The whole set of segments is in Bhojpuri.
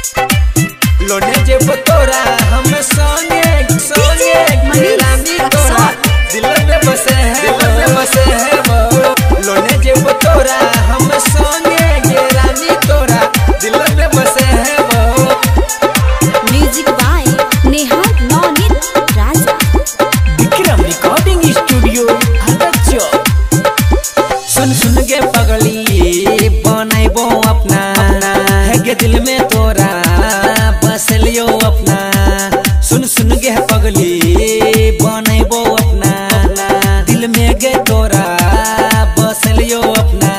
लोने जेब तोरा हम संगे संगे रानी तोरा दिल में बसे है वो। लोने जेब तोरा हम संगे रानी तोरा दिल में बसे है वो। Music by Neha Naunit Raja. Vikram recording studio हदचो। सुन के पगली बनाइबो अपना है के दिल में तोरा बस लियो अपना। सुन के पगली बनाइबो अपना दिल में गे तोरा बस लियो अपना।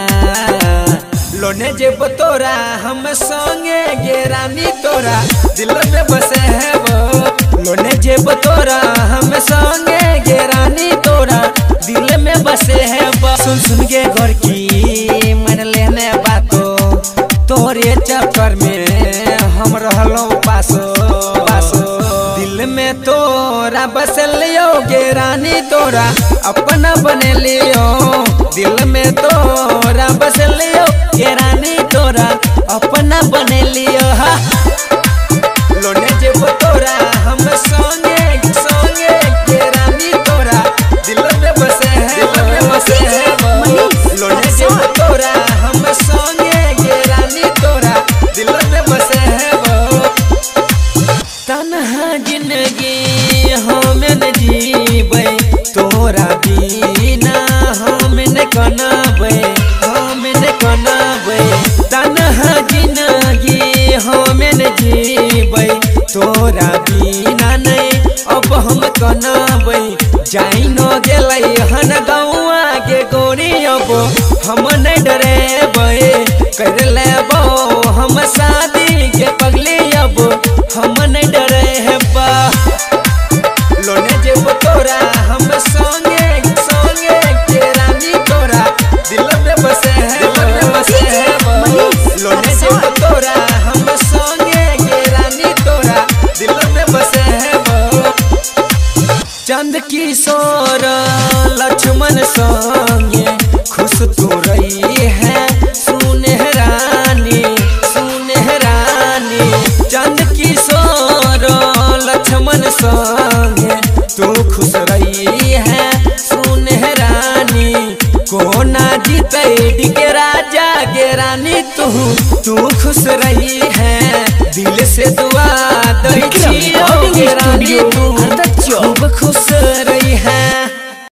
लोने जेब तोरा हम संगे गे रानी तोरा दिल में बसे है वो। लोने जेब तोरा हम संगे गे रानी तोरा दिल में बसे है वो। सुन के घर की मन लेने बातो तोरे चक्कर में हम रहलो पासो दिल में तोरा बस लियो गे रानी तोरा अपना बने लियो। दिल में तोरा बस लियो गे रानी तोरा अपना बने लियो। लोने जेब तोरा हम संगे संगे गे रानी तोरा दिल में बसे है वो। लोने जेब तोरा हम संगे गे रानी तोरा दिल में बसे है वो। तन्हा जिंदगी हम न जीबै तोरा बिना हम न कनबै तन्हा जिंदगी हम न जीबै तोरा बिना नहीं अब हम कनबै। जाई न गेलै हन गौआ के गोरी अब हम नहीं डरेबै कर लेबो हम शादी के पगली अब हम नहीं डरेबा। लोने जेब तोरा हम संगे संगे के रानी तोरा दिल में बसे है वो। लोने जेब तोरा हम संगे के रानी तोरा दिल में बसे है वो। चंद किशोर लक्ष्मण संगे खुश तू रही है सुनहरानी। चंद किशोर लक्ष्मण संगे तू खुश रही है सुनहरानी। कोना जीते के राजा गे रानी तू खुश रही है। दिल से दुआ दै छियो गे रानी तू खूब खुश रही